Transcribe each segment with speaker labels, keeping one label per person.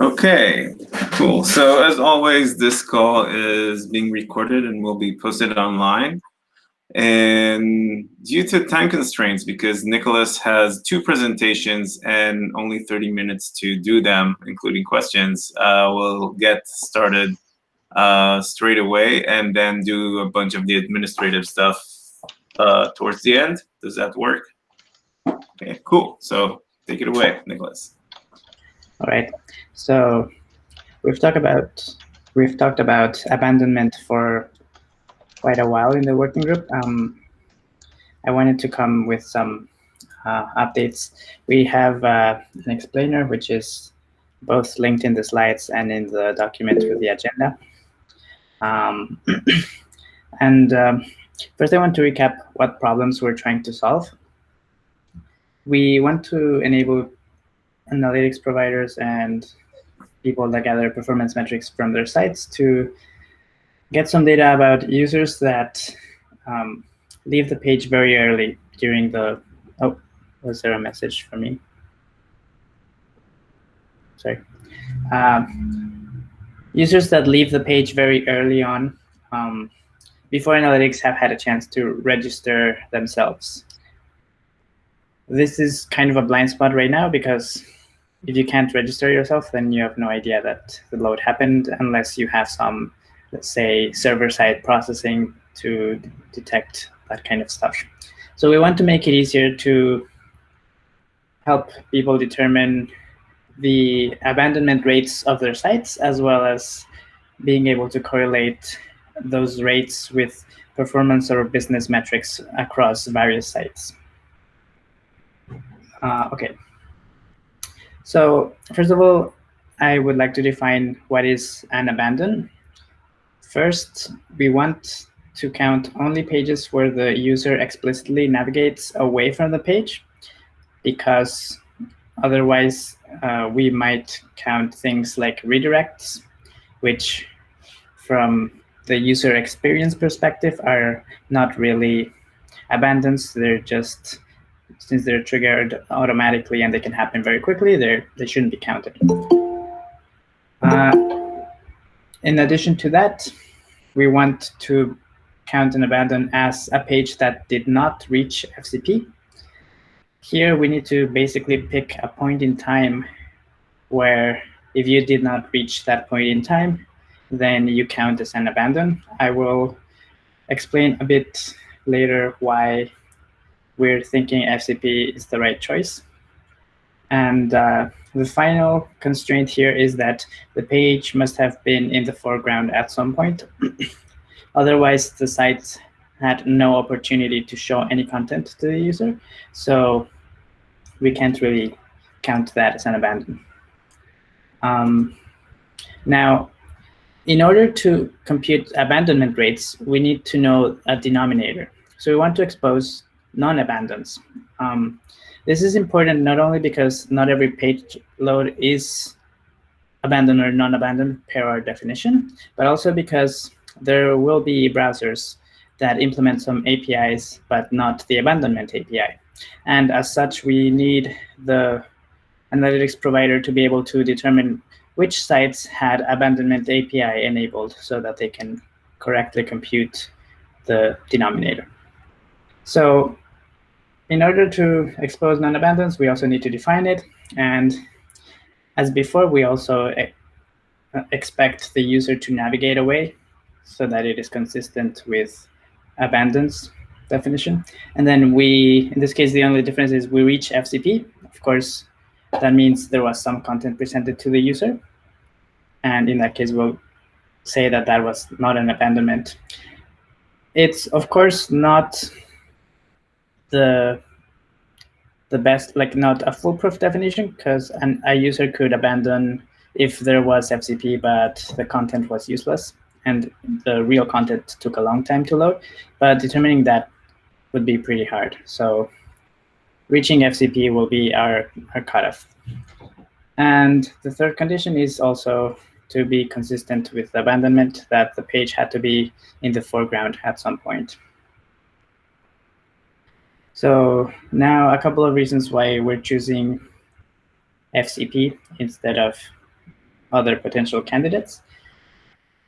Speaker 1: Okay, cool. So as always, this call is being recorded and will be posted online. And due to time constraints, because Nicholas has 2 presentations and only 30 minutes to do them, including questions, we'll get started straight away and then do a bunch of the administrative stuff towards the end. Does that work? Okay, cool. So take it away, Nicholas.
Speaker 2: All right. So we've talked about abandonment for quite a while in the working group. I wanted to come with some updates. We have an explainer, which is both linked in the slides and in the document with the agenda. First, I want to recap what problems we're trying to solve. We want to enable analytics providers and people that gather performance metrics from their sites to get some data about users that leave the page very early during the, oh, was there a message for me? Sorry. Users that leave the page very early on before analytics have had a chance to register themselves. This is kind of a blind spot right now because if you can't register yourself, then you have no idea that the load happened unless you have some, let's say, server-side processing to detect that kind of stuff. So we want to make it easier to help people determine the abandonment rates of their sites, as well as being able to correlate those rates with performance or business metrics across various sites. Okay. So first of all, I would like to define what is an abandon. First, we want to count only pages where the user explicitly navigates away from the page, because otherwise we might count things like redirects, which from the user experience perspective are not really abandons. They're just, since they're triggered automatically and they can happen very quickly, they shouldn't be counted. In addition to that, we want to count an abandon as a page that did not reach FCP. Here we need to basically pick a point in time where if you did not reach that point in time, then you count as an abandon. I will explain a bit later why we're thinking FCP is the right choice. And the final constraint here is that the page must have been in the foreground at some point. Otherwise, the site had no opportunity to show any content to the user. So we can't really count that as an abandon. Now, in order to compute abandonment rates, we need to know a denominator. So we want to expose non-abandons. This is important not only because not every page load is abandoned or non-abandoned per our definition, but also because there will be browsers that implement some APIs, but not the abandonment API. And as such, we need the analytics provider to be able to determine which sites had abandonment API enabled so that they can correctly compute the denominator. So in order to expose non-abandons, we also need to define it. And as before, we also expect the user to navigate away so that it is consistent with abandons definition. And then we, in this case, the only difference is we reach FCP. Of course, that means there was some content presented to the user. And in that case, we'll say that that was not an abandonment. It's, of course, not the best, like not a foolproof definition, because a user could abandon if there was FCP, but the content was useless and the real content took a long time to load. But determining that would be pretty hard. So reaching FCP will be our cutoff. And the third condition is also to be consistent with abandonment, that the page had to be in the foreground at some point. So now a couple of reasons why we're choosing FCP instead of other potential candidates.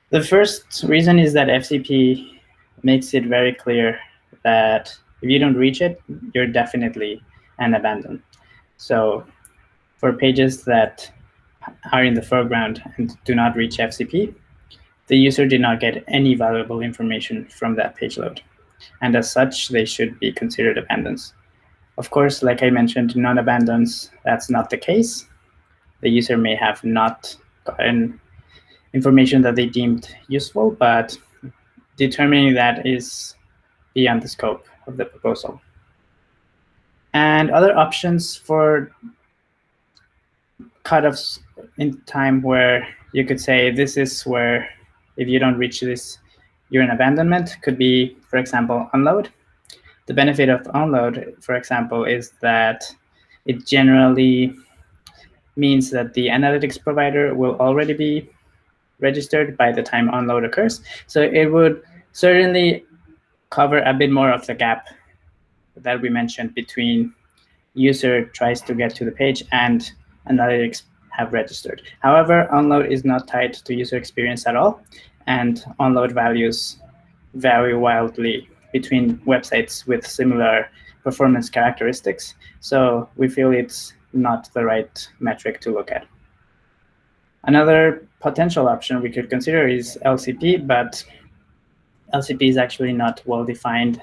Speaker 2: The first reason is that FCP makes it very clear that if you don't reach it, you're definitely an abandon. So for pages that are in the foreground and do not reach FCP, the user did not get any valuable information from that page load. And as such, they should be considered abandons. Of course, like I mentioned, non-abandons, that's not the case. The user may have not gotten information that they deemed useful, but determining that is beyond the scope of the proposal. And other options for cutoffs in time where you could say this is where if you don't reach this, you're in abandonment could be, for example, unload. The benefit of unload, for example, is that it generally means that the analytics provider will already be registered by the time unload occurs. So it would certainly cover a bit more of the gap that we mentioned between user tries to get to the page and analytics have registered. However, unload is not tied to user experience at all, and unload values vary wildly between websites with similar performance characteristics. So we feel it's not the right metric to look at. Another potential option we could consider is LCP, but LCP is actually not well defined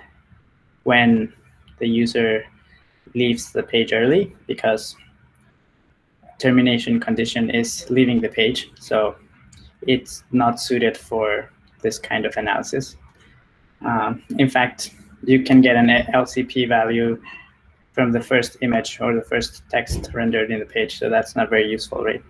Speaker 2: when the user leaves the page early, because termination condition is leaving the page. So it's not suited for this kind of analysis. In fact, you can get an LCP value from the first image or the first text rendered in the page. So that's not very useful, right?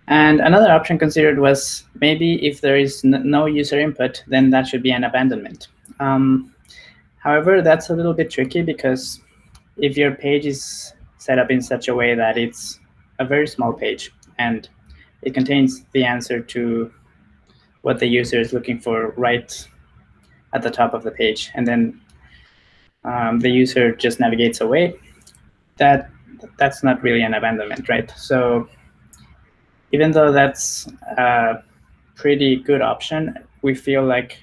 Speaker 2: And another option considered was maybe if there is no user input, then that should be an abandonment. However, that's a little bit tricky because if your page is set up in such a way that it's a very small page and it contains the answer to what the user is looking for right at the top of the page, and then the user just navigates away, that's not really an abandonment, right? So even though that's a pretty good option, we feel like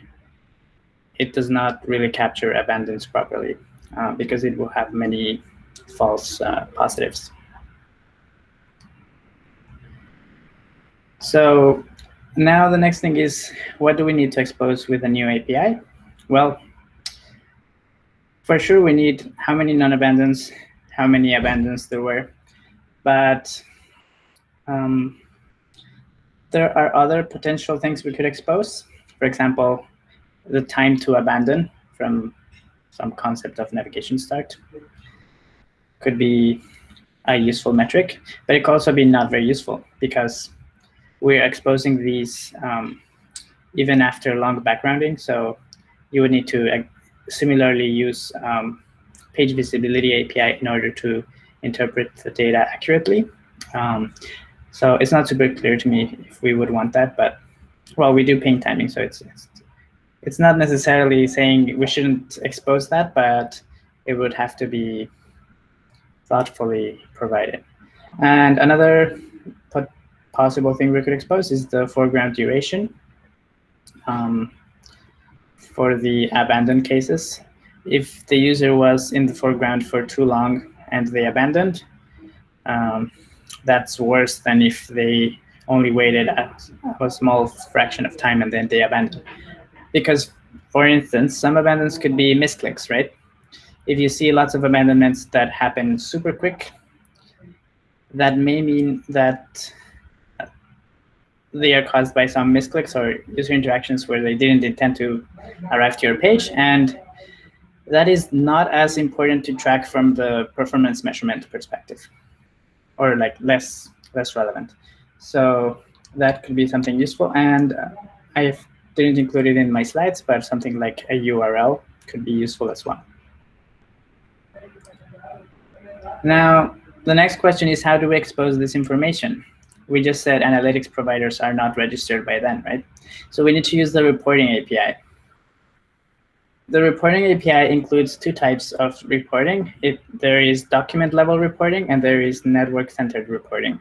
Speaker 2: it does not really capture abandons properly because it will have many false positives. So now the next thing is, what do we need to expose with a new API? Well, for sure we need how many non-abandons, how many abandons there were, but there are other potential things we could expose. For example, the time to abandon from some concept of navigation start could be a useful metric, but it could also be not very useful because we're exposing these even after long backgrounding. So you would need to similarly use page visibility API in order to interpret the data accurately. So it's not super clear to me if we would want that, but well, we do ping timing, so it's not necessarily saying we shouldn't expose that, but it would have to be thoughtfully provided. And another possible thing we could expose is the foreground duration. For the abandoned cases, if the user was in the foreground for too long and they abandoned, that's worse than if they only waited a small fraction of time and then they abandoned. Because, for instance, some abandons could be misclicks, right? If you see lots of abandonments that happen super quick, that may mean that they are caused by some misclicks or user interactions where they didn't intend to arrive to your page. And that is not as important to track from the performance measurement perspective, or like less relevant. So that could be something useful. And I didn't include it in my slides, but something like a URL could be useful as well. Now, the next question is, how do we expose this information? We just said analytics providers are not registered by then, right? So we need to use the reporting API. The reporting API includes two types of reporting. There is document level reporting and there is network centered reporting.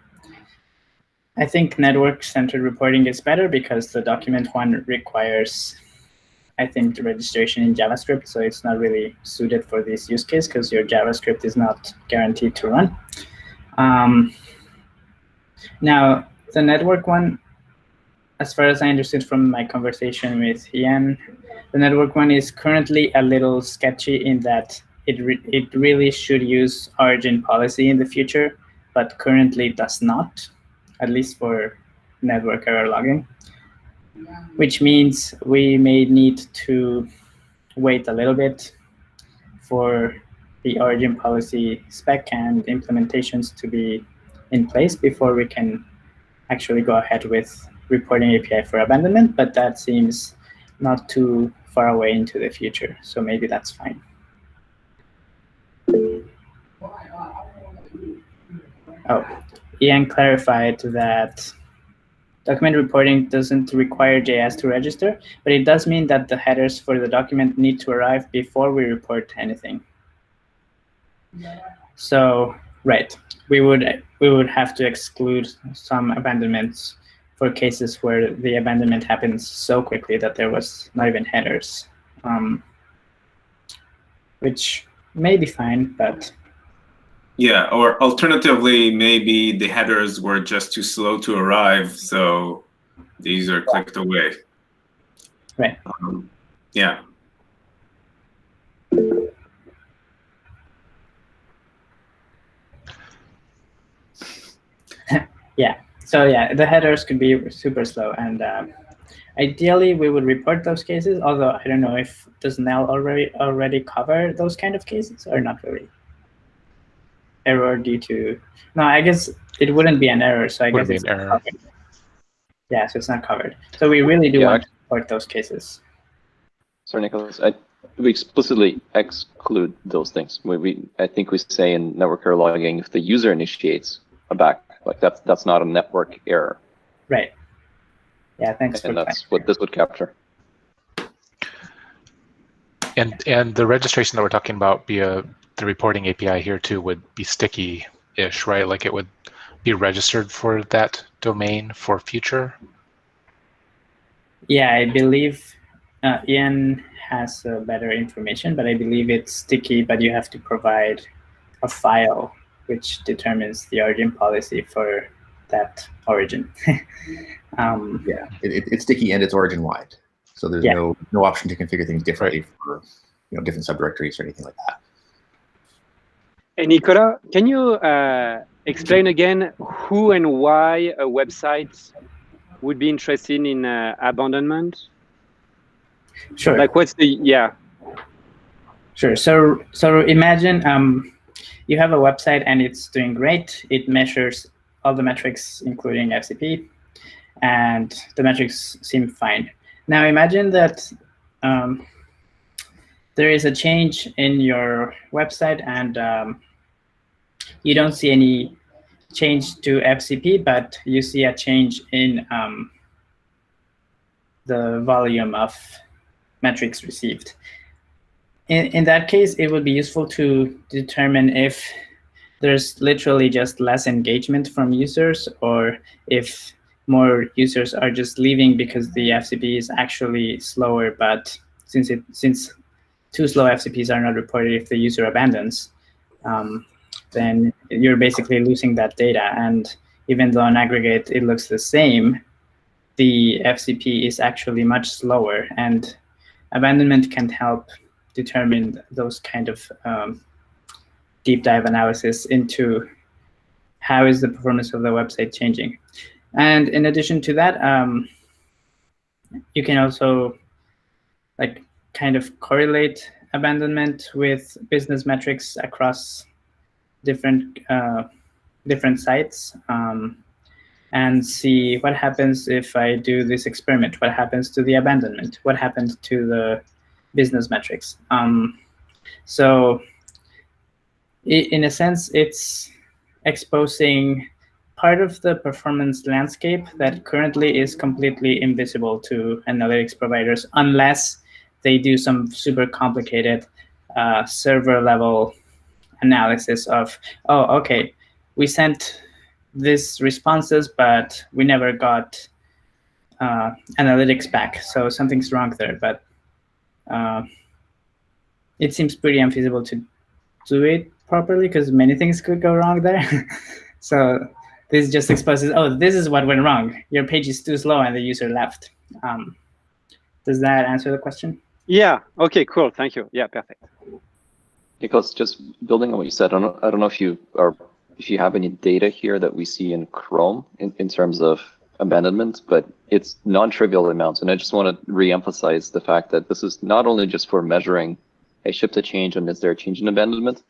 Speaker 2: I think network-centered reporting is better because the document one requires, I think, the registration in JavaScript, so it's not really suited for this use case because your JavaScript is not guaranteed to run. Now, the network one, as far as I understood from my conversation with Ian, the network one is currently a little sketchy in that it really should use origin policy in the future, but currently does not, at least for network error logging, which means we may need to wait a little bit for the origin policy spec and implementations to be in place before we can actually go ahead with reporting API for abandonment, but that seems not too far away into the future, so maybe that's fine. Oh, Ian clarified that document reporting doesn't require JS to register, but it does mean that the headers for the document need to arrive before we report anything. So, right, we would have to exclude some abandonments for cases where the abandonment happens so quickly that there was not even headers, which may be fine, but
Speaker 1: yeah, or alternatively, maybe the headers were just too slow to arrive, so the user clicked away.
Speaker 2: Right.
Speaker 1: Yeah.
Speaker 2: Yeah. So yeah, the headers could be super slow, and ideally we would report those cases. Although I don't know if does Nell already cover those kind of cases or not really. Error due to I guess it wouldn't be an error, so I guess it's not covered. Yeah, so it's not covered. So we really do want to report those cases.
Speaker 3: Sorry, Nicholas. We explicitly exclude those things. I think we say in network error logging, if the user initiates a back, like that's not a network error.
Speaker 2: Right. Yeah, thanks.
Speaker 3: And that's what this would capture.
Speaker 4: And the registration that we're talking about via the reporting API here too would be sticky-ish, right? Like it would be registered for that domain for future?
Speaker 2: Yeah, I believe Ian has better information, but I believe it's sticky, but you have to provide a file which determines the origin policy for that origin.
Speaker 5: Yeah, it's sticky and it's origin-wide. So there's no option to configure things differently for different subdirectories or anything like that.
Speaker 6: And Nicola, can you explain again who and why a website would be interested in abandonment?
Speaker 2: Sure.
Speaker 6: Like what's the,
Speaker 2: Sure. So imagine you have a website and it's doing great. It measures all the metrics, including FCP, and the metrics seem fine. Now imagine that there is a change in your website and you don't see any change to FCP, but you see a change in the volume of metrics received. In that case, it would be useful to determine if there's literally just less engagement from users, or if more users are just leaving because the FCP is actually slower, but since too slow FCPs are not reported if the user abandons, then you're basically losing that data. And even though on aggregate it looks the same, the FCP is actually much slower, and abandonment can help determine those kind of deep dive analysis into how is the performance of the website changing. And in addition to that, you can also kind of correlate abandonment with business metrics across different sites, and see what happens if I do this experiment. What happens to the abandonment? What happened to the business metrics? So in a sense, it's exposing part of the performance landscape that currently is completely invisible to analytics providers unless they do some super complicated server level analysis of, oh, okay, we sent this responses, but we never got analytics back. So something's wrong there, but it seems pretty unfeasible to do it properly because many things could go wrong there. So this just exposes, oh, this is what went wrong. Your page is too slow and the user left. Does that answer the question?
Speaker 6: Yeah. Okay. Cool. Thank you. Yeah. Perfect.
Speaker 3: Nicholas, just building on what you said, I don't know if you have any data here that we see in Chrome in terms of abandonment, but it's non-trivial amounts. And I just want to re-emphasize the fact that this is not only just for measuring a shift to change and is there a change in abandonment.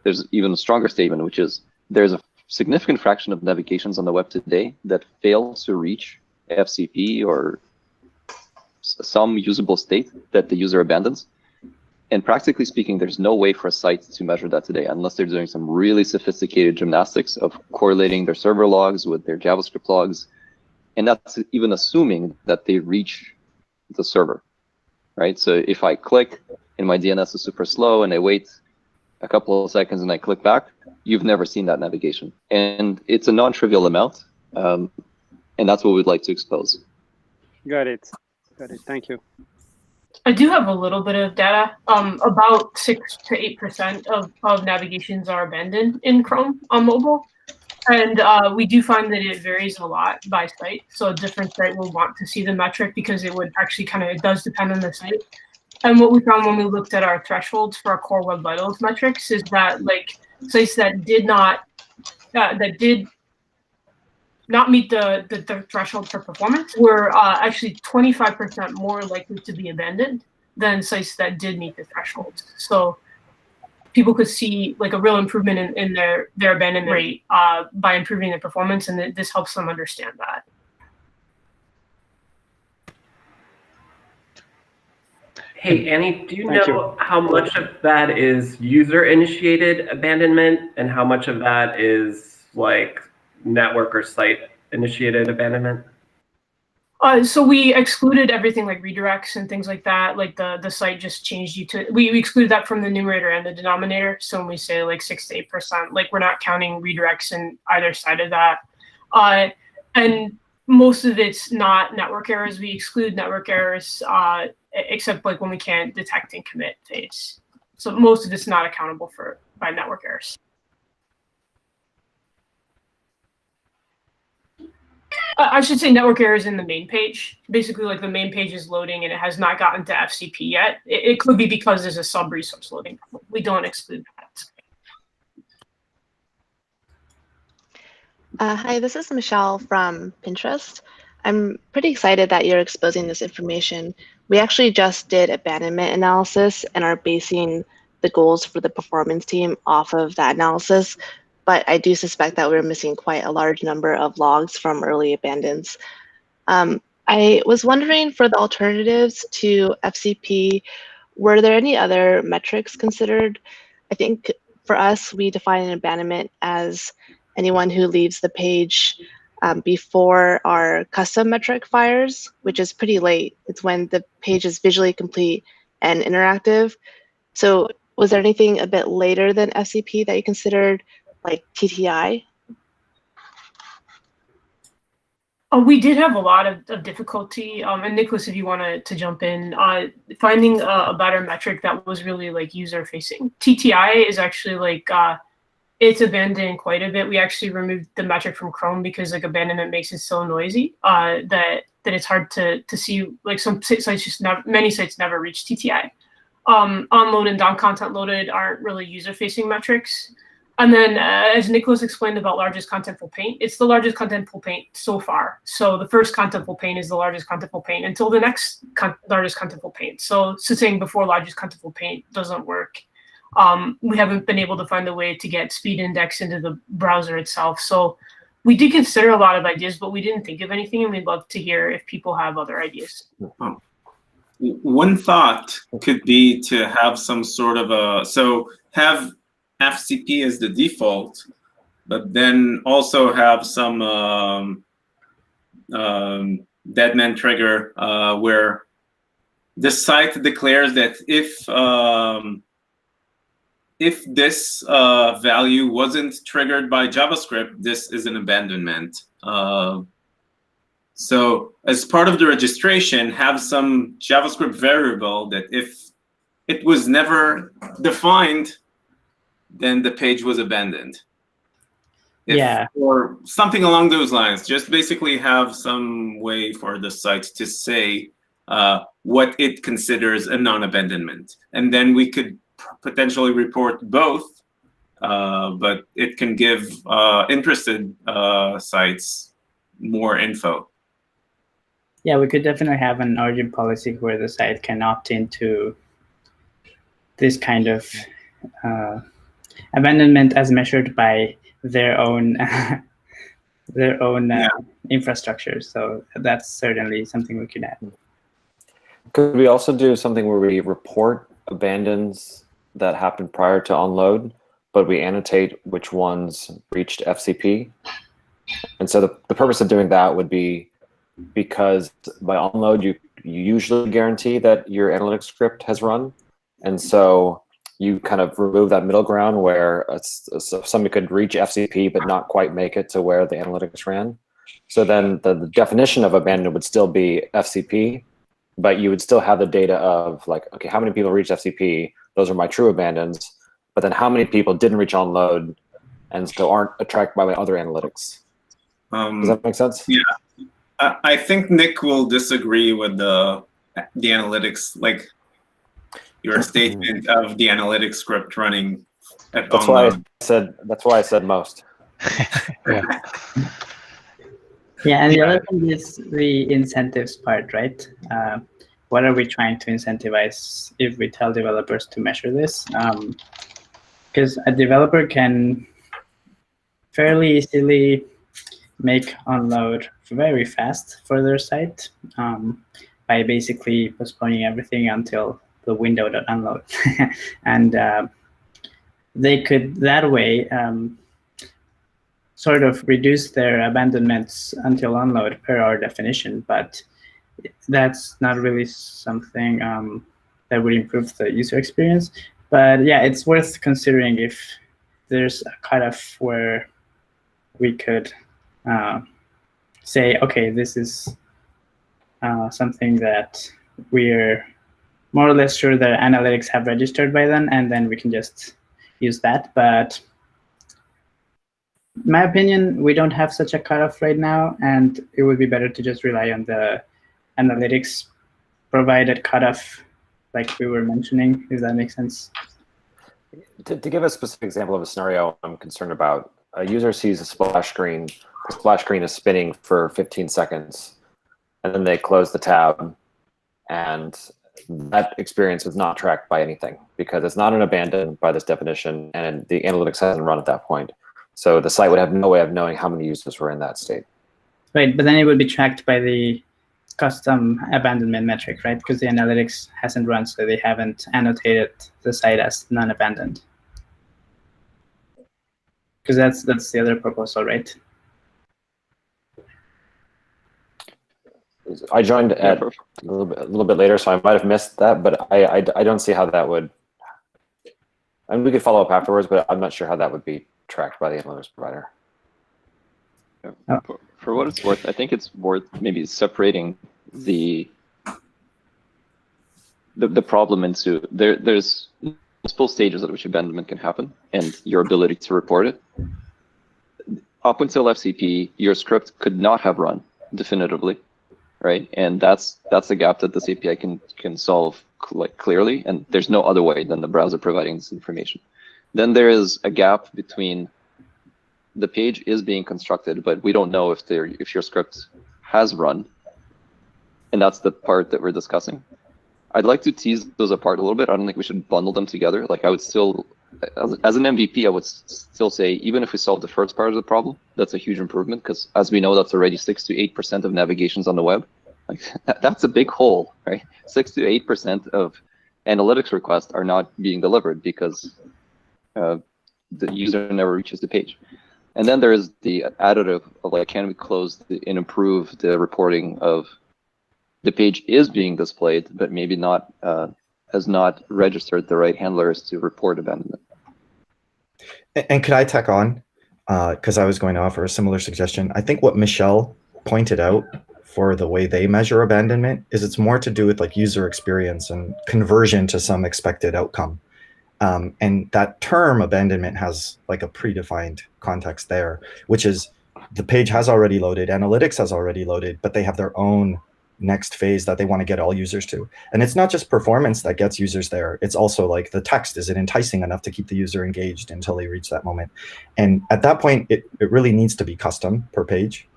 Speaker 3: There's even a stronger statement, which is there's a significant fraction of navigations on the web today that fail to reach FCP or some usable state that the user abandons. And practically speaking, there's no way for a site to measure that today unless they're doing some really sophisticated gymnastics of correlating their server logs with their JavaScript logs. And that's even assuming that they reach the server, right? So if I click and my DNS is super slow and I wait a couple of seconds and I click back, you've never seen that navigation. And it's a non-trivial amount. And that's what we'd like to expose.
Speaker 6: Got it. Got it. Thank you.
Speaker 7: I do have a little bit of data. About 6 to 8% of navigations are abandoned in Chrome on mobile. And we do find that it varies a lot by site. So a different site will want to see the metric because it would actually it does depend on the site. And what we found when we looked at our thresholds for our core Web Vitals metrics is that sites that did not meet the threshold for performance were actually 25% more likely to be abandoned than sites that did meet the thresholds. So people could see a real improvement in their abandonment rate by improving their performance, and this helps them understand that.
Speaker 8: Hey, Annie, do you know how much of that is user-initiated abandonment and how much of that is network or site-initiated abandonment?
Speaker 7: So we excluded everything like redirects and things like that. The site just changed we excluded that from the numerator and the denominator. So when we say 6 to 8%, we're not counting redirects in either side of that. And most of it's not network errors. We exclude network errors except when we can't detect and commit phase. So most of it's not accountable by network errors. I should say network errors in the main page. Basically, the main page is loading and it has not gotten to FCP yet. It could be because there's a sub-resource loading. We don't exclude that.
Speaker 9: Hi, this is Michelle from Pinterest. I'm pretty excited that you're exposing this information. We actually just did abandonment analysis and are basing the goals for the performance team off of that analysis. But I do suspect that we're missing quite a large number of logs from early abandons. I was wondering, for the alternatives to FCP, were there any other metrics considered? I think for us, we define an abandonment as anyone who leaves the page before our custom metric fires, which is pretty late. It's when the page is visually complete and interactive. So was there anything a bit later than FCP that you considered, like TTI?
Speaker 7: We did have a lot of difficulty, and Nicholas, if you want to jump in, finding a better metric that was really user-facing. TTI is actually it's abandoned quite a bit. We actually removed the metric from Chrome because abandonment makes it so noisy that it's hard to see. Some sites many sites never reach TTI. Onload and down content loaded aren't really user-facing metrics. And then, as Nicholas explained about largest contentful paint, it's the largest contentful paint so far. So the first contentful paint is the largest contentful paint until the next largest contentful paint. So saying before largest contentful paint doesn't work. We haven't been able to find a way to get speed index into the browser itself. So we did consider a lot of ideas, but we didn't think of anything, and we'd love to hear if people have other ideas.
Speaker 1: One thought could be to have some sort of have FCP as the default, but then also have some deadman trigger where the site declares that if if this value wasn't triggered by JavaScript, this is an abandonment. So as part of the registration, have some JavaScript variable that if it was never defined, then the page was abandoned. Or something along those lines. Just basically have some way for the site to say what it considers a non-abandonment. And then we could potentially report both, but it can give interested sites more info.
Speaker 2: Yeah, we could definitely have an origin policy where the site can opt into this kind of abandonment as measured by their own infrastructure. So that's certainly something we could add.
Speaker 10: Could we also do something where we report abandons that happened prior to onload, but we annotate which ones reached FCP? And so the purpose of doing that would be because by onload, you usually guarantee that your analytics script has run. And so you kind of remove that middle ground where somebody could reach FCP but not quite make it to where the analytics ran. So then the definition of abandoned would still be FCP, but you would still have the data of like, okay, how many people reached FCP? Those are my true abandons. But then how many people didn't reach onload and so aren't attracted by my other analytics? Does that make sense?
Speaker 1: Yeah. I think Nick will disagree with the analytics, like your statement of the analytics script running at onload.
Speaker 10: That's why I said most.
Speaker 4: Yeah.
Speaker 2: Yeah, and the other thing is the incentives part, right? What are we trying to incentivize if we tell developers to measure this? Because a developer can fairly easily make onload very fast for their site by basically postponing everything until the window.unload. And they could that way sort of reduce their abandonments until onload per our definition, but that's not really something that would improve the user experience. But yeah, it's worth considering if there's a cutoff where we could say, okay, this is something that we're more or less sure that analytics have registered by then we can just use that. But in my opinion, we don't have such a cutoff right now, and it would be better to just rely on the analytics provided cutoff, like we were mentioning, if that makes sense.
Speaker 10: To give a specific example of a scenario I'm concerned about, a user sees a splash screen. The splash screen is spinning for 15 seconds, and then they close the tab, and that experience is not tracked by anything because it's not an abandon by this definition, and the analytics hasn't run at that point. So the site would have no way of knowing how many users were in that state.
Speaker 2: Right, but then it would be tracked by the custom abandonment metric, right? Because the analytics hasn't run, so they haven't annotated the site as non-abandoned. Because that's the other proposal, right?
Speaker 10: I joined at a little bit later, so I might have missed that, but I don't see how that would. I mean, we could follow up afterwards, but I'm not sure how that would be tracked by the analytics provider.
Speaker 3: Yeah. For what it's worth, I think it's worth maybe separating the problem into there's multiple stages at which abandonment can happen and your ability to report it. Up until FCP, your script could not have run definitively, right? And that's a gap that this API can solve clearly, and there's no other way than the browser providing this information. Then there is a gap between the page is being constructed, but we don't know if your script has run, and that's the part that we're discussing. I'd like to tease those apart a little bit. I don't think we should bundle them together. Like I would still, as an MVP, I would still say, even if we solve the first part of the problem, that's a huge improvement because as we know, that's already 6 to 8% of navigations on the web. Like that's a big hole, right? 6 to 8% of analytics requests are not being delivered because the user never reaches the page. And then there is the additive of like, can we close and improve the reporting of the page is being displayed, but maybe not has not registered the right handlers to report abandonment.
Speaker 11: And could I tack on, because I was going to offer a similar suggestion. I think what Michelle pointed out for the way they measure abandonment is it's more to do with like user experience and conversion to some expected outcome. And that term abandonment has like a predefined context there, which is the page has already loaded, analytics has already loaded, but they have their own next phase that they want to get all users to. And it's not just performance that gets users there. It's also like the text, is it enticing enough to keep the user engaged until they reach that moment? And at that point, it really needs to be custom per page.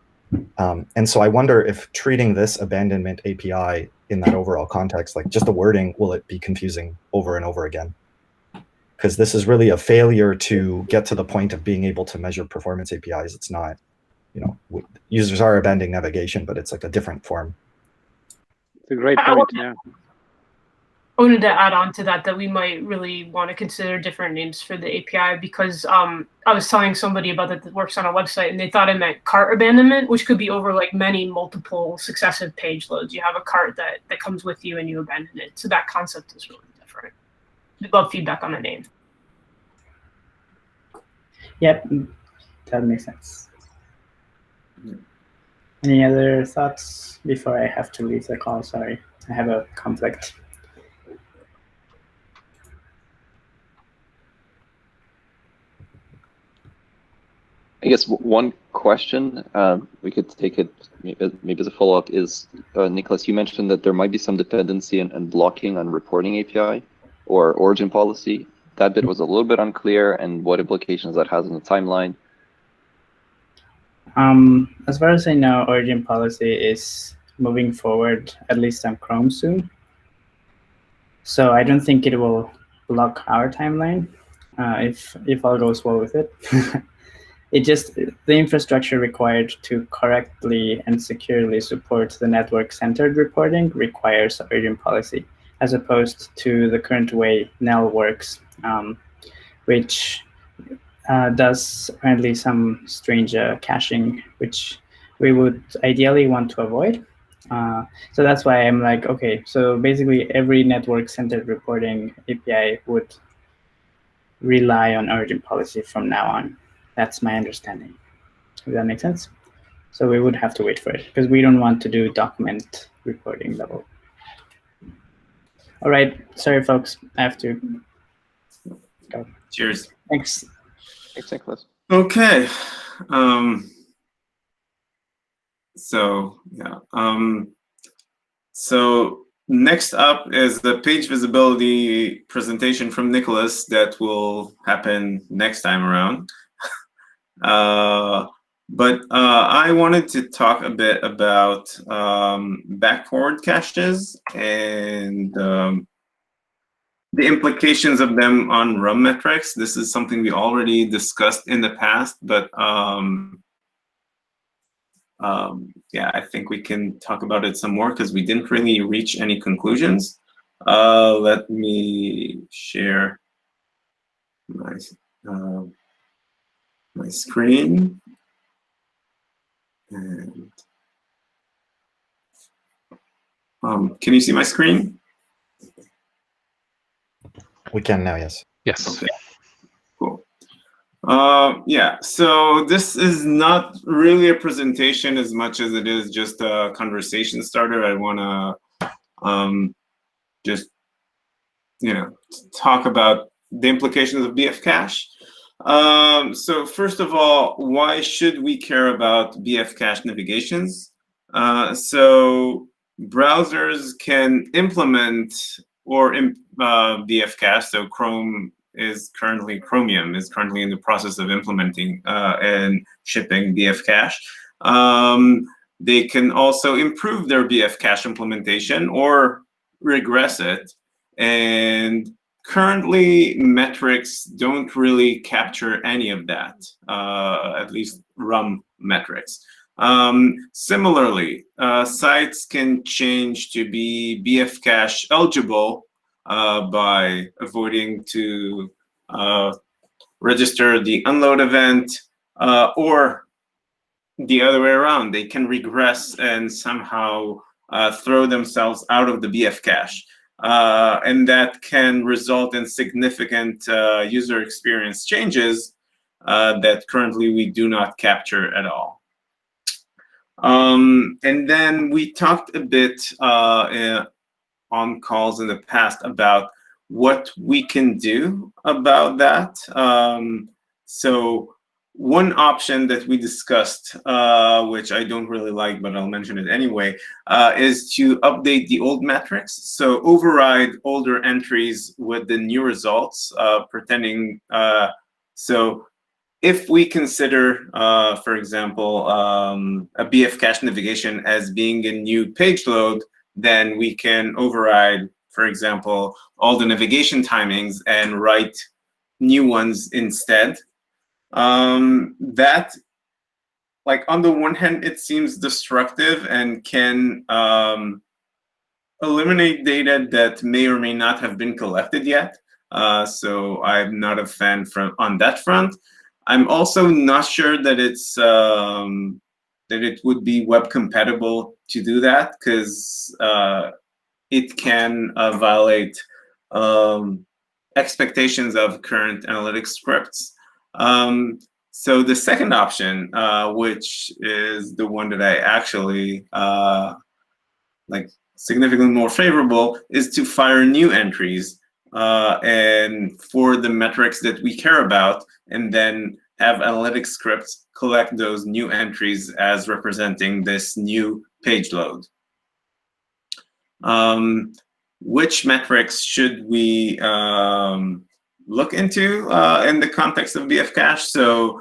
Speaker 11: And so I wonder if treating this abandonment API in that overall context, like just the wording, will it be confusing over and over again? Because this is really a failure to get to the point of being able to measure performance APIs. It's not, users are abandoning navigation, but it's like a different form.
Speaker 6: It's a great point, yeah.
Speaker 7: I wanted to add on to that we might really want to consider different names for the API, because I was telling somebody about that works on a website, and they thought it meant cart abandonment, which could be over like multiple successive page loads. You have a cart that comes with you and you abandon it. So that concept is really different. We'd love feedback on the name.
Speaker 2: Yep, that makes sense. Any other thoughts before I have to leave the call? Sorry, I have a conflict.
Speaker 3: I guess one question we could take it maybe as a follow-up is, Nicholas, you mentioned that there might be some dependency and blocking on reporting API or origin policy. That bit was a little bit unclear, and what implications that has on the timeline.
Speaker 2: As far as I know, origin policy is moving forward, at least on Chrome soon. So I don't think it will block our timeline if all goes well with it. It just, the infrastructure required to correctly and securely support the network-centered reporting requires origin policy, as opposed to the current way NEL works, which does apparently some strange caching, which we would ideally want to avoid. So that's why I'm like, okay, so basically every network-centered reporting API would rely on origin policy from now on. That's my understanding. Does that make sense? So we would have to wait for it, because we don't want to do document reporting level. All right, sorry, folks, I have to go.
Speaker 1: Cheers.
Speaker 3: Thanks,
Speaker 2: Thanks.
Speaker 3: Nicholas.
Speaker 1: Okay. So yeah. So next up is the page visibility presentation from Nicholas that will happen next time around. But I wanted to talk a bit about back-forward caches and the implications of them on RUM metrics. This is something we already discussed in the past, but yeah, I think we can talk about it some more because we didn't really reach any conclusions. Let me share my my screen. And can you see my screen?
Speaker 11: We can now, yes.
Speaker 4: Yes.
Speaker 1: Okay, cool. Yeah, so this is not really a presentation as much as it is just a conversation starter. I want to just, talk about the implications of BF cache. So first of all, why should we care about BF cache navigations? So browsers can implement or BF cache. So Chromium is currently in the process of implementing and shipping BF cache. They can also improve their BF cache implementation or regress it. And currently, metrics don't really capture any of that, at least RUM metrics. Similarly, sites can change to be BF cache eligible by avoiding to register the unload event, or the other way around. They can regress and somehow throw themselves out of the BF cache. and that can result in significant user experience changes that currently we do not capture at all. And then we talked a bit on calls in the past about what we can do about that. So one option that we discussed, which I don't really like, but I'll mention it anyway, is to update the old metrics. So override older entries with the new results, pretending, so if we consider, for example, a BF cache navigation as being a new page load, then we can override, for example, all the navigation timings and write new ones instead. That, like, on the one hand, it seems destructive and can eliminate data that may or may not have been collected yet. So I'm not a fan on that front. I'm also not sure that it's that it would be web compatible to do that, because it can violate expectations of current analytics scripts. So the second option, which is the one that I actually like significantly more favorable, is to fire new entries and for the metrics that we care about, and then have analytics scripts collect those new entries as representing this new page load. Which metrics should we look into in the context of BF cache? So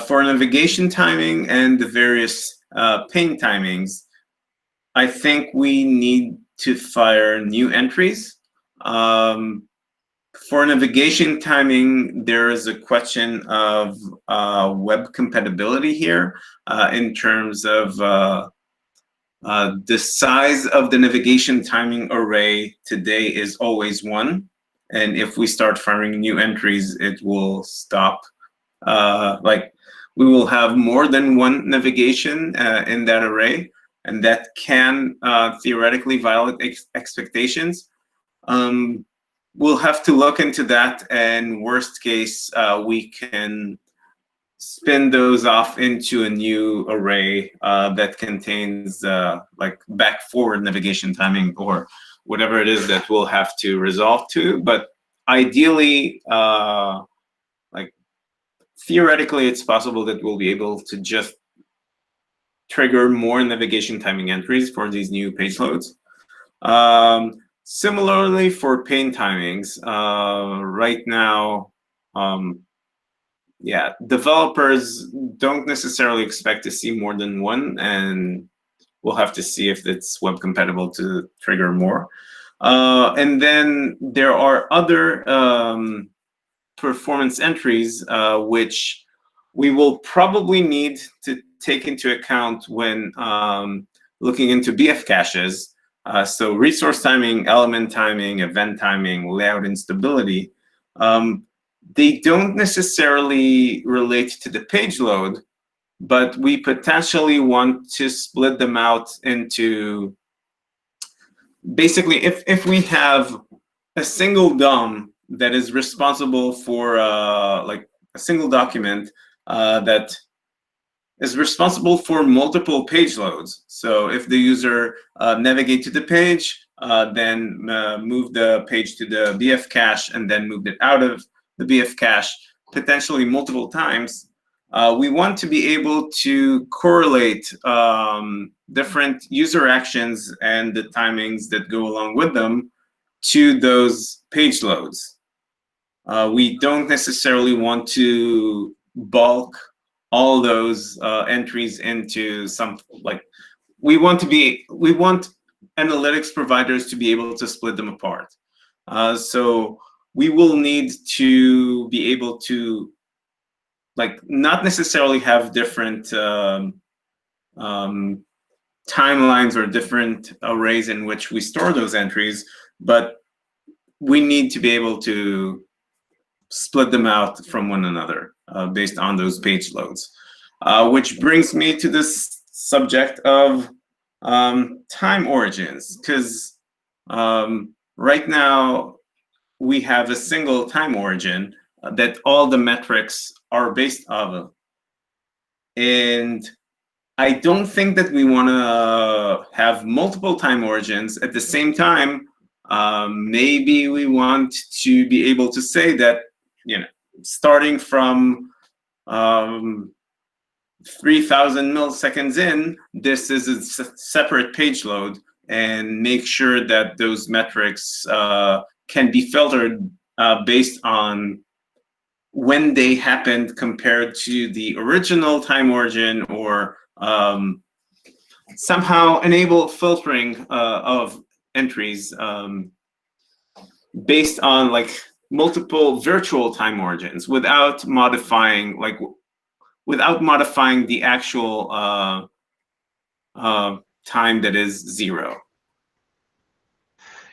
Speaker 1: for navigation timing and the various pane timings, I think we need to fire new entries. For navigation timing, there is a question of web compatibility here in terms of the size of the navigation timing array today is always 1. And if we start firing new entries, it will stop. Like, we will have more than 1 navigation in that array, and that can theoretically violate expectations. We'll have to look into that, and worst case, we can spin those off into a new array that contains like back-forward navigation timing or whatever it is that we'll have to resolve to. But ideally, like, theoretically, it's possible that we'll be able to just trigger more navigation timing entries for these new page loads. Similarly, for pane timings, right now, yeah, developers don't necessarily expect to see more than 1, and we'll have to see if it's web compatible to trigger more. And then there are other performance entries which we will probably need to take into account when looking into BF caches. So resource timing, element timing, event timing, layout instability. They don't necessarily relate to the page load, but we potentially want to split them out into, basically, if we have a single DOM that is responsible for like a single document that is responsible for multiple page loads. So if the user navigate to the page, then move the page to the BF cache, and then moved it out of the BF cache potentially multiple times, we want to be able to correlate different user actions and the timings that go along with them to those page loads. We don't necessarily want to bulk all those entries into some, like, we want analytics providers to be able to split them apart. So we will need to be able to, like, not necessarily have different timelines or different arrays in which we store those entries, but we need to be able to split them out from one another based on those page loads. Which brings me to this subject of time origins, because right now we have a single time origin that all the metrics are based off of. And I don't think that we want to have multiple time origins at the same time. Maybe we want to be able to say that, starting from 3,000 milliseconds in, this is a separate page load, and make sure that those metrics can be filtered based on when they happened compared to the original time origin, or somehow enable filtering of entries based on like multiple virtual time origins without modifying the actual time that is 0.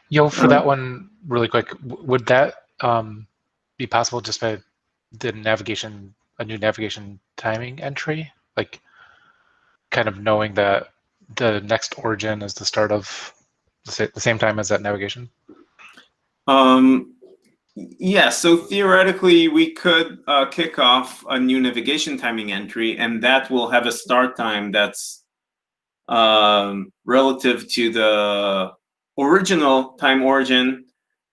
Speaker 4: Yo, for that one, really quick, would that be possible just by the navigation, a new navigation timing entry, like kind of knowing that the next origin is the start of the same time as that navigation?
Speaker 1: Yeah, so theoretically we could kick off a new navigation timing entry, and that will have a start time that's relative to the original time origin,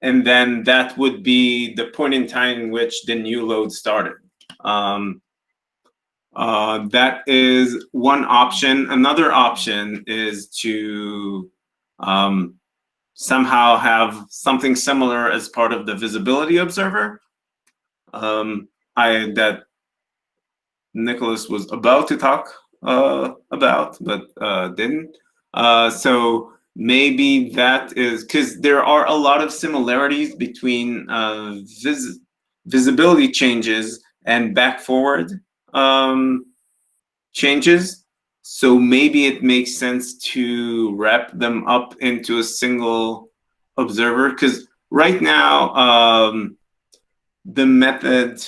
Speaker 1: and then that would be the point in time in which the new load started. That is one option. Another option is to somehow have something similar as part of the visibility observer that Nicholas was about to talk about, but didn't. So maybe that is because there are a lot of similarities between visibility changes and back forward changes. So maybe it makes sense to wrap them up into a single observer, because right now the method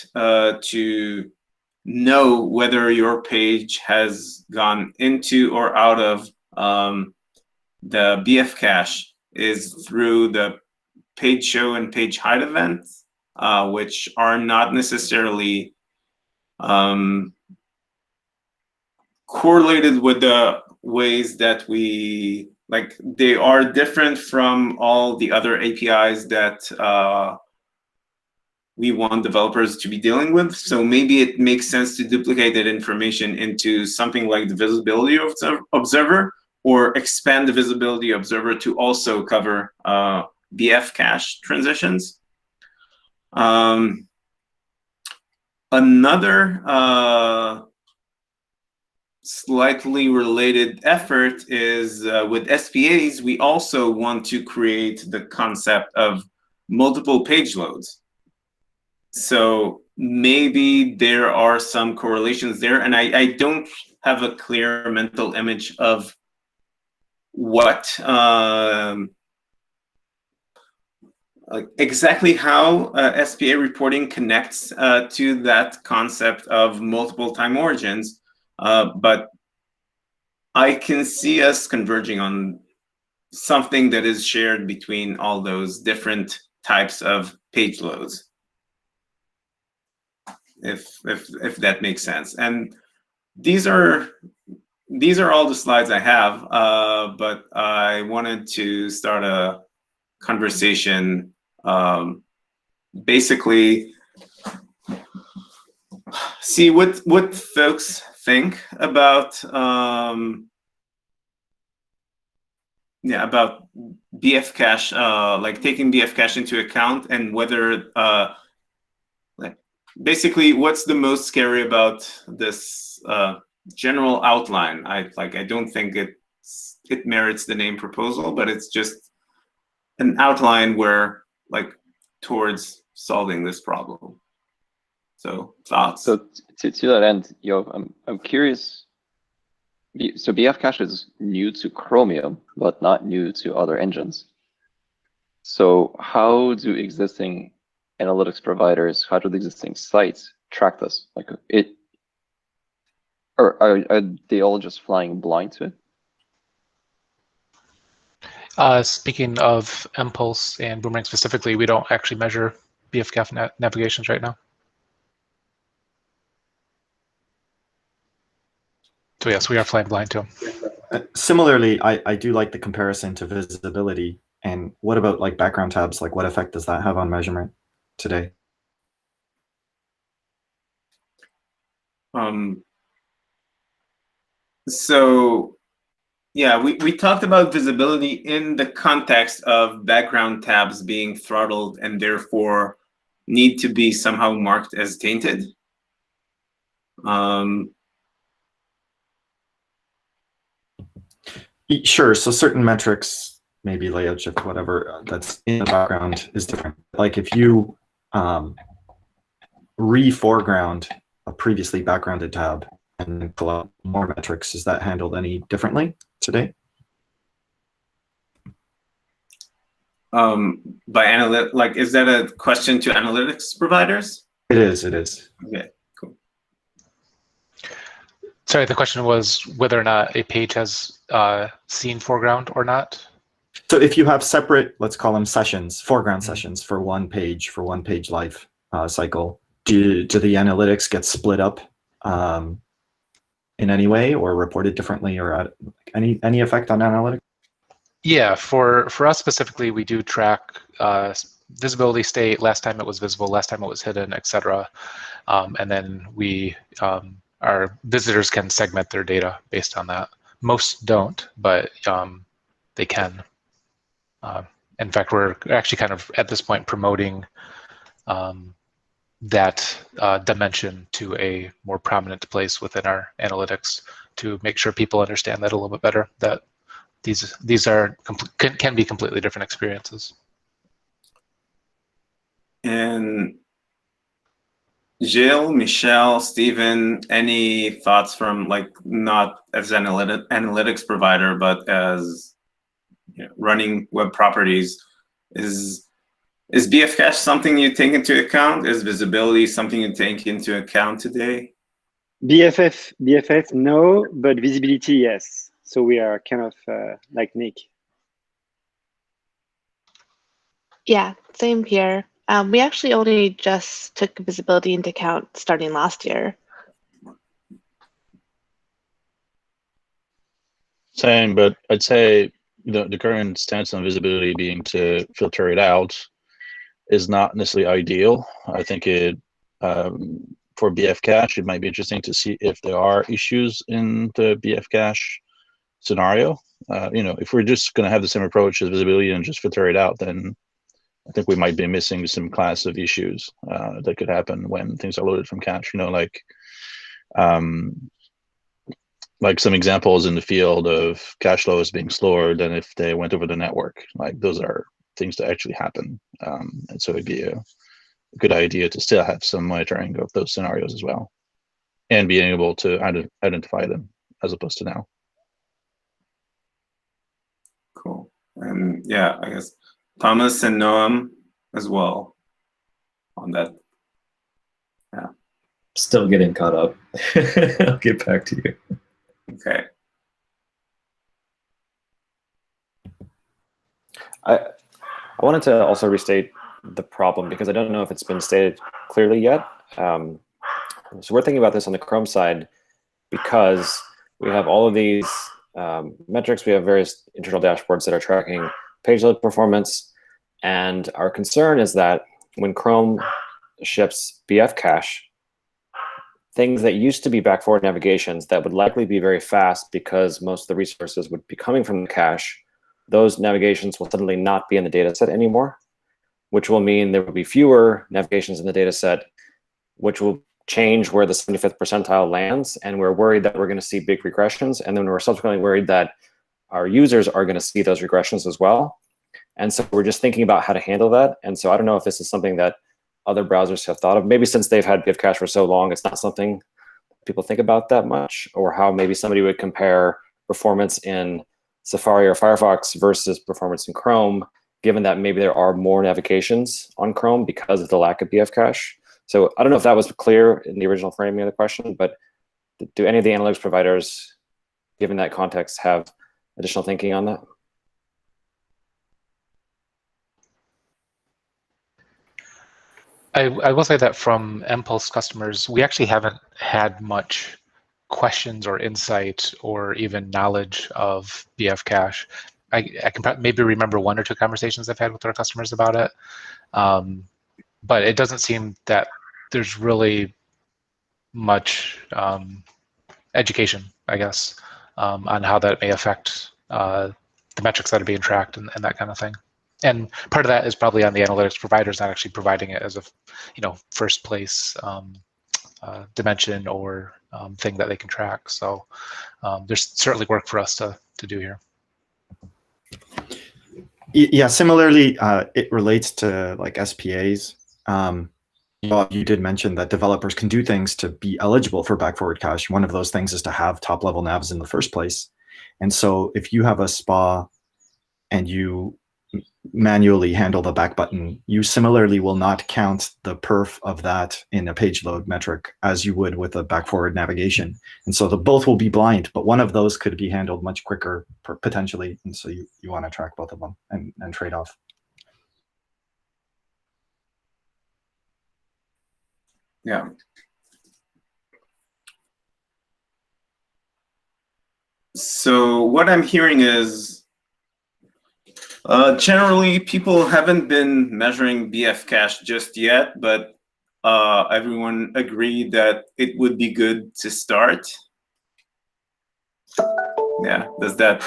Speaker 1: to know whether your page has gone into or out of the BF cache is through the page show and page hide events, which are not necessarily correlated with the ways that we, like, they are different from all the other APIs that we want developers to be dealing with. So maybe it makes sense to duplicate that information into something like the visibility observer, or expand the visibility observer to also cover BF cache transitions. Another slightly related effort is with SPAs, we also want to create the concept of multiple page loads. So maybe there are some correlations there, and I don't have a clear mental image of what exactly how SPA reporting connects to that concept of multiple time origins, but I can see us converging on something that is shared between all those different types of page loads, if that makes sense. And these are all the slides I have, but I wanted to start a conversation, basically see what folks think about about BF cache, like taking BF cache into account, and whether like basically what's the most scary about this general outline. I don't think it merits the name proposal, but it's just an outline where, like, towards solving this problem. So thoughts?
Speaker 3: So to that end, I'm curious. So BF cache is new to Chromium, but not new to other engines. So how do existing analytics providers, how do the existing sites track this? Like or are they all just flying blind to it?
Speaker 4: Speaking of Impulse and Boomerang specifically, we don't actually measure BFCAF navigations right now. So yes, we are flying blind to them.
Speaker 11: Similarly, I do like the comparison to visibility. And what about like background tabs? Like what effect does that have on measurement today?
Speaker 1: So yeah, we talked about visibility in the context of background tabs being throttled and therefore need to be somehow marked as tainted.
Speaker 11: Sure. So certain metrics, maybe layout shift, whatever, that's in the background is different. Like if you re-foreground a previously backgrounded tab and then pull out more metrics, is that handled any differently today?
Speaker 1: By analytic, like, is that a question to analytics providers?
Speaker 11: It is. It is.
Speaker 1: Okay, cool.
Speaker 4: Sorry, the question was whether or not a page has seen foreground or not.
Speaker 11: So if you have separate, let's call them sessions, foreground sessions for one page life cycle, do the analytics get split up in any way or reported differently, or any effect on analytics?
Speaker 4: Yeah, for us specifically, we do track visibility state, last time it was visible, last time it was hidden, etc. And then our visitors can segment their data based on that. Most don't, but they can. In fact, we're actually kind of at this point promoting that dimension to a more prominent place within our analytics to make sure people understand that a little bit better, that these are can be completely different experiences.
Speaker 1: And Gilles, Michelle, Stephen, any thoughts from, like, not as an analytics provider, but as running web properties? Is BFCache something you take into account? Is visibility something you take into account today?
Speaker 6: BFF, no, but visibility, yes. So we are kind of like Nick.
Speaker 9: Yeah, same here. We actually only just took visibility into account starting last year.
Speaker 12: Same, but I'd say the current stance on visibility being to filter it out is not necessarily ideal. I think it for BFCache, it might be interesting to see if there are issues in the BFCache scenario. If we're just going to have the same approach as visibility and just filter it out, then I think we might be missing some class of issues that could happen when things are loaded from cache. Like some examples in the field of cache loads being slower than if they went over the network. Like those are things that actually happen, and so it'd be a good idea to still have some monitoring of those scenarios as well, and being able to identify them as opposed to now.
Speaker 1: Cool. And yeah, I guess Thomas and Noam as well on that. Yeah.
Speaker 10: Still getting caught up. I'll get back to you.
Speaker 1: Okay.
Speaker 10: I wanted to also restate the problem because I don't know if it's been stated clearly yet. So we're thinking about this on the Chrome side because we have all of these metrics. We have various internal dashboards that are tracking page load performance. And our concern is that when Chrome ships BFCache, things that used to be back-forward navigations that would likely be very fast because most of the resources would be coming from the cache, those navigations will suddenly not be in the data set anymore, which will mean there will be fewer navigations in the data set, which will change where the 75th percentile lands. And we're worried that we're going to see big regressions. And then we're subsequently worried that our users are going to see those regressions as well. And so we're just thinking about how to handle that. And so I don't know if this is something that other browsers have thought of. Maybe since they've had BFCache for so long, it's not something people think about that much, or how maybe somebody would compare performance in Safari or Firefox versus performance in Chrome, given that maybe there are more navigations on Chrome because of the lack of BFCache. So I don't know if that was clear in the original framing of the question, but do any of the analytics providers, given that context, have additional thinking on that?
Speaker 4: I will say that from Impulse customers, we actually haven't had much questions or insight or even knowledge of BF Cache. I can maybe remember 1 or 2 conversations I've had with our customers about it, but it doesn't seem that there's really much education, I guess, on how that may affect the metrics that are being tracked and that kind of thing. And part of that is probably on the analytics providers not actually providing it as a, first place dimension or thing that they can track. So there's certainly work for us to do here.
Speaker 11: Yeah, similarly, it relates to like SPAs. You did mention that developers can do things to be eligible for back-forward cache. One of those things is to have top-level navs in the first place. And so if you have a SPA and you manually handle the back button, you similarly will not count the perf of that in a page load metric as you would with a back-forward navigation. And so both will be blind, but one of those could be handled much quicker potentially. And so you want to track both of them and trade off.
Speaker 1: Yeah. So what I'm hearing is generally people haven't been measuring BF cache just yet, but everyone agreed that it would be good to start. Yeah, does that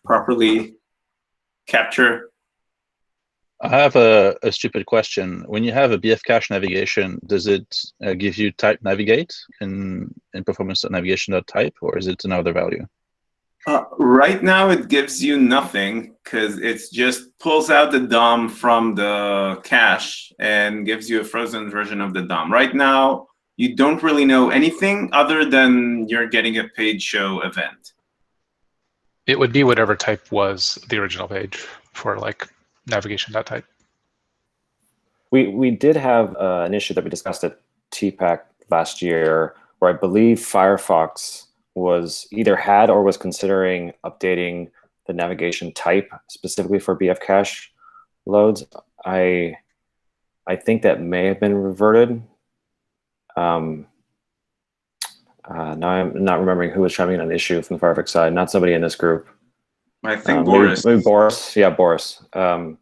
Speaker 1: properly capture?
Speaker 12: I have a stupid question. When you have a BF cache navigation, does it give you type navigate in performance.navigation.type, or is it another value?
Speaker 1: Right now, it gives you nothing because it just pulls out the DOM from the cache and gives you a frozen version of the DOM. Right now, you don't really know anything other than you're getting a page show event.
Speaker 4: It would be whatever type was the original page for like navigation.type.
Speaker 10: We did have an issue that we discussed at TPAC last year where I believe Firefox was either had or was considering updating the navigation type specifically for BF cache loads. I think that may have been reverted. Now I'm not remembering who was trying an issue from the Firefox side. Not somebody in this group.
Speaker 1: I think Boris.
Speaker 10: Maybe Boris. Yeah, Boris. But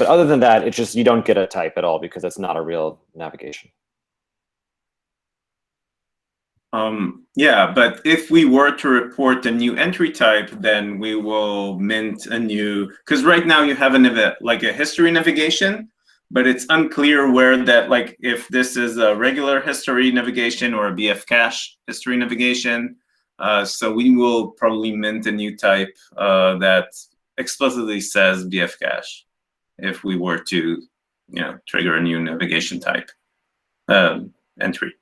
Speaker 10: other than that, it's just you don't get a type at all because it's not a real navigation.
Speaker 1: Yeah, but if we were to report a new entry type, then we will mint a new, because right now you have like a history navigation, but it's unclear where that, like if this is a regular history navigation or a BF cache history navigation. So we will probably mint a new type that explicitly says BF cache if we were to, trigger a new navigation type entry.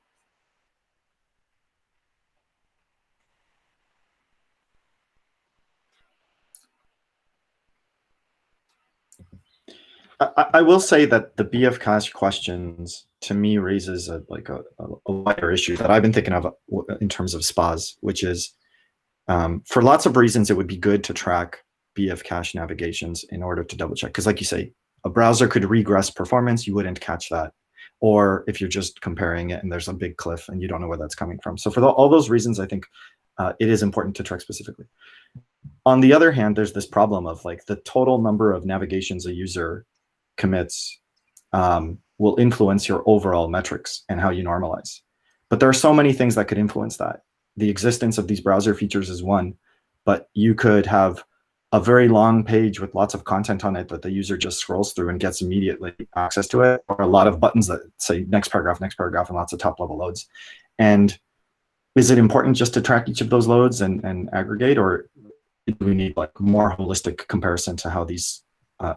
Speaker 11: I will say that the BF cache questions to me raises a wider issue that I've been thinking of in terms of SPAs, which is for lots of reasons, it would be good to track BF cache navigations in order to double check. Because like you say, a browser could regress performance, you wouldn't catch that. Or if you're just comparing it and there's a big cliff and you don't know where that's coming from. So for all those reasons, I think it is important to track specifically. On the other hand, there's this problem of like the total number of navigations a user commits will influence your overall metrics and how you normalize. But there are so many things that could influence that. The existence of these browser features is one, but you could have a very long page with lots of content on it that the user just scrolls through and gets immediately access to it, or a lot of buttons that say next paragraph, and lots of top-level loads. And is it important just to track each of those loads and aggregate, or do we need like more holistic comparison to how these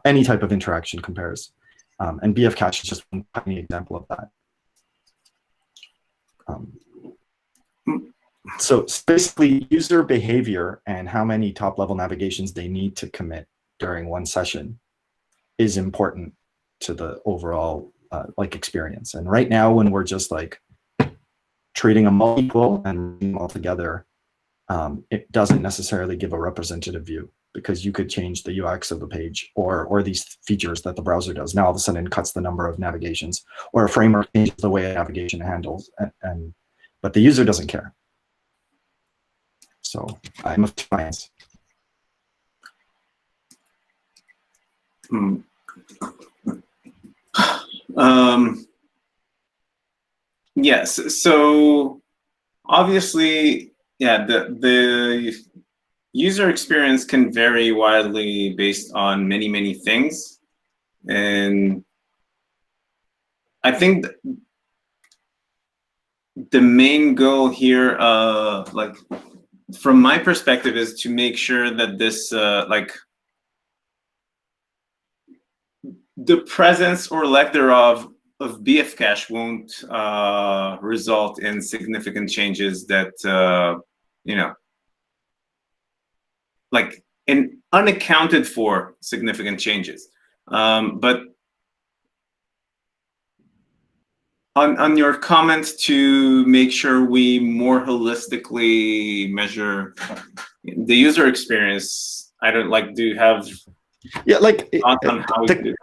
Speaker 11: any type of interaction compares? And BF cache is just one tiny example of that. So basically, user behavior and how many top-level navigations they need to commit during one session is important to the overall experience. And right now, when we're just like treating them all equal and reading them all together, it doesn't necessarily give a representative view. because you could change the UX of the page or these features that the browser does. Now all of a sudden it cuts the number of navigations, or a framework changes the way a navigation handles, but the user doesn't care. So I'm of two minds.
Speaker 1: Yes, so obviously, yeah, the user experience can vary widely based on many things. And I think the main goal here, like from my perspective, is to make sure that this, like, the presence or lack thereof of BF cache won't result in significant changes that, you know, like in unaccounted for significant changes. But on your comment to make sure we more holistically measure the user experience, I don't like, do you have thoughts on how we do that?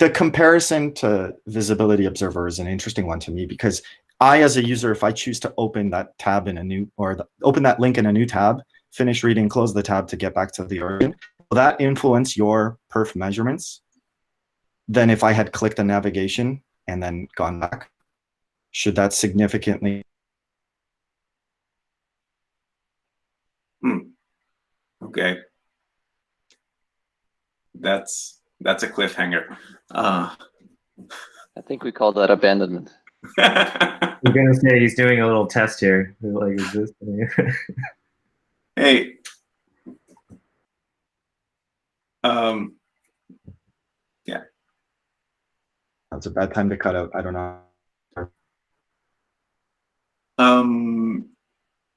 Speaker 11: The comparison to Visibility Observer is an interesting one to me, because I, as a user, if I choose to open that tab in a new, or open that link in a new tab, finish reading, close the tab to get back to the origin, will that influence your perf measurements? Then if I had clicked a navigation and then gone back, should that significantly?
Speaker 1: Okay. That's a cliffhanger.
Speaker 3: I think we call that abandonment.
Speaker 13: I'm gonna say he's doing a little test here. Like, is this?
Speaker 1: Hey. Yeah.
Speaker 11: That's a bad time to cut out. I don't know.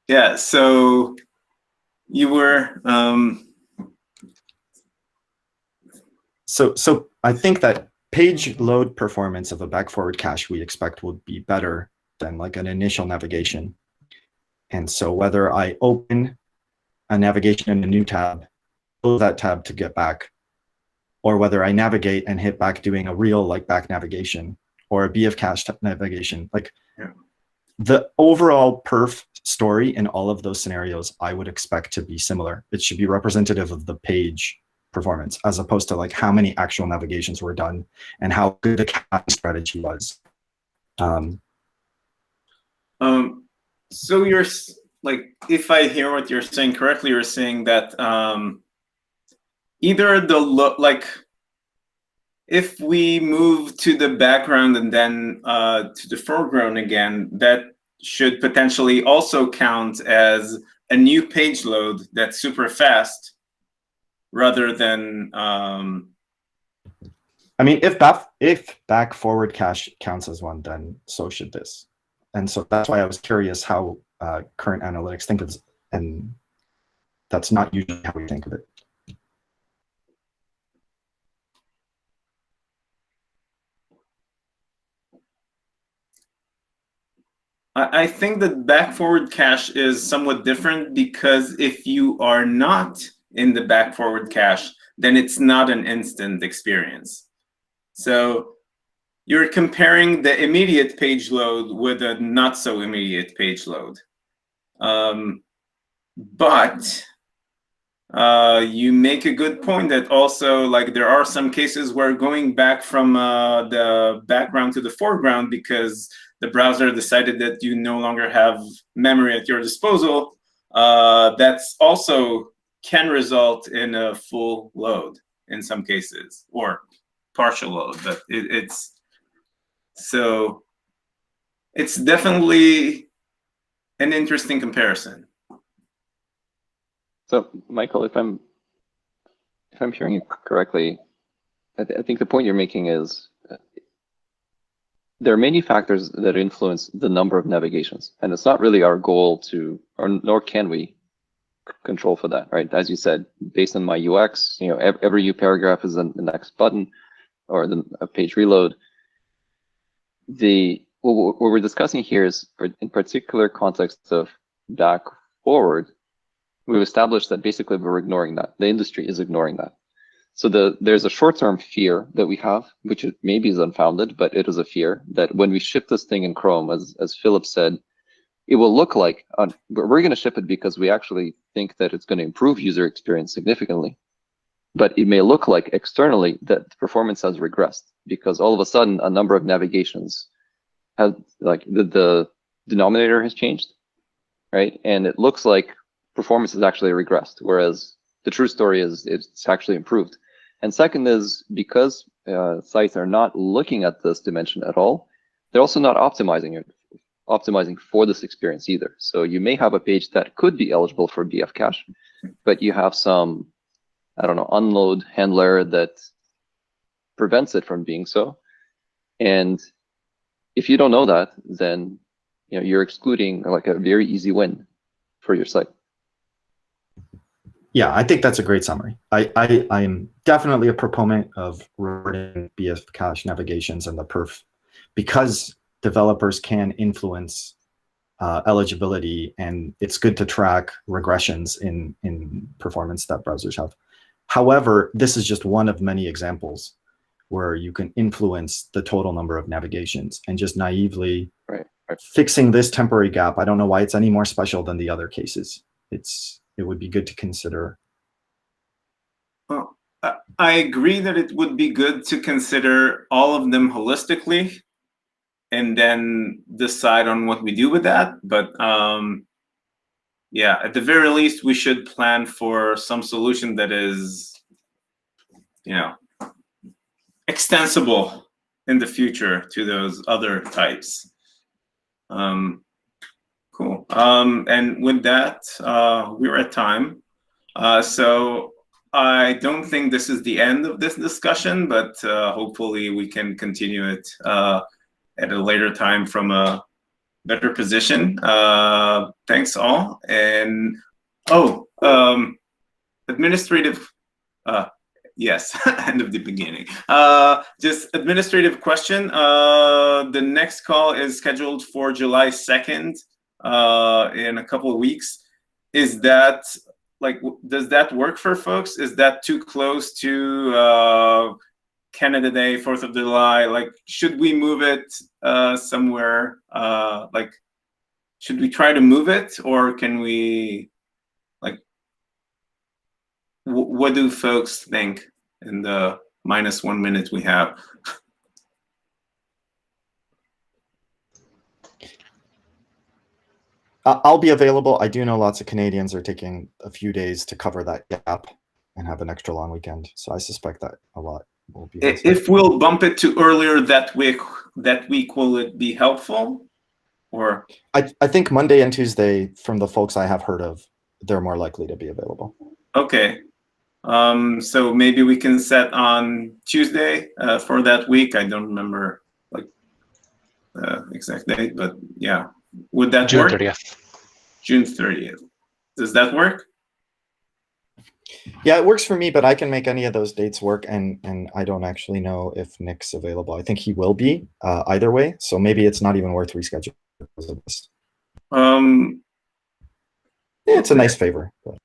Speaker 1: Yeah. So you were.
Speaker 11: So I think that page load performance of a back-forward cache we expect would be better than like an initial navigation. And so whether I open a navigation in a new tab, close that tab to get back, or whether I navigate and hit back doing a real like back navigation or a BF cache navigation, like the overall perf story in all of those scenarios, I would expect to be similar. It should be representative of the page performance, as opposed to like how many actual navigations were done and how good the cache strategy was.
Speaker 1: So you're like, if I hear what you're saying correctly, you're saying that either like if we move to the background and then to the foreground again, that should potentially also count as a new page load that's super fast, rather than.
Speaker 11: I mean, if back forward cache counts as one, then so should this. And so that's why I was curious how current analytics think of it, and that's not usually how we think of it.
Speaker 1: I think that back forward cache is somewhat different, because if you are not in the back forward cache, then it's not an instant experience. So you're comparing the immediate page load with a not so immediate page load. But you make a good point that also, like, there are some cases where going back from the background to the foreground because the browser decided that you no longer have memory at your disposal, that's also can result in a full load in some cases, or partial load. But it's definitely an interesting comparison.
Speaker 3: So, Michael, if I'm hearing you correctly, I think the point you're making is there are many factors that influence the number of navigations, and it's not really our goal to, or nor can we control for that, right? As you said, based on my UX, you know, every U paragraph is the next button or a page reload. What we're discussing here is, in particular context of back forward, we've established that basically we're ignoring that. The industry is ignoring that. So there's a short-term fear that we have, which maybe is unfounded, but it is a fear that when we ship this thing in Chrome, as Philip said, it will look like, we're going to ship it because we actually think that it's going to improve user experience significantly. But it may look like externally that performance has regressed because all of a sudden a number of navigations have, like the denominator has changed, right? And it looks like performance has actually regressed, whereas the true story is it's actually improved. And second is because sites are not looking at this dimension at all, they're also not optimizing for this experience either. So you may have a page that could be eligible for BF cache, but you have some, I don't know, unload handler that prevents it from being so. And if you don't know that, then you're excluding like a very easy win for your site.
Speaker 11: Yeah, I think that's a great summary. I'm definitely a proponent of rewarding BF cache navigations and the perf because developers can influence eligibility, and it's good to track regressions in performance that browsers have. However, this is just one of many examples where you can influence the total number of navigations and just naively fixing this temporary gap. I don't know why it's any more special than the other cases. It would be good to consider.
Speaker 1: Well, I agree that it would be good to consider all of them holistically and then decide on what we do with that. But yeah, at the very least, we should plan for some solution that is, extensible in the future to those other types. Cool. And with that, we're at time. So I don't think this is the end of this discussion, but hopefully we can continue it at a later time from a better position. Thanks all. And administrative, yes, end of the beginning. Just administrative question. The next call is scheduled for July 2nd in a couple of weeks. Is that, does that work for folks? Is that too close to Canada Day, 4th of July? Should we move it somewhere? Should we try to move it, or can we, what do folks think in the -1 minute we have?
Speaker 11: I'll be available. I do know lots of Canadians are taking a few days to cover that gap and have an extra long weekend. So I suspect that a lot will be.
Speaker 1: If we'll bump it to earlier that week, will it be helpful? Or
Speaker 11: I think Monday and Tuesday, from the folks I have heard of, they're more likely to be available.
Speaker 1: Okay. So maybe we can set on Tuesday for that week. I don't remember exact date, but yeah. Would that
Speaker 4: June
Speaker 1: work?
Speaker 4: 30th.
Speaker 1: June 30th. Does that work?
Speaker 11: Yeah, it works for me, but I can make any of those dates work, and I don't actually know if Nick's available. I think he will be either way, so maybe it's not even worth rescheduling because of this. Yeah, it's a nice favor. But.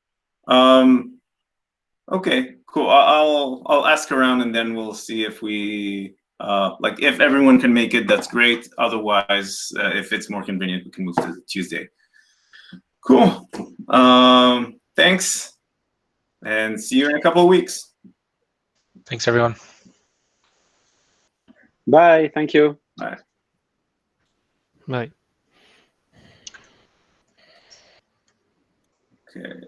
Speaker 1: Okay, cool. I'll ask around, and then we'll see if we if everyone can make it. That's great. Otherwise, if it's more convenient, we can move to Tuesday. Cool. Thanks, and see you in a couple of weeks.
Speaker 4: Thanks, everyone.
Speaker 6: Bye. Thank you.
Speaker 1: Bye.
Speaker 14: Bye.
Speaker 1: Okay.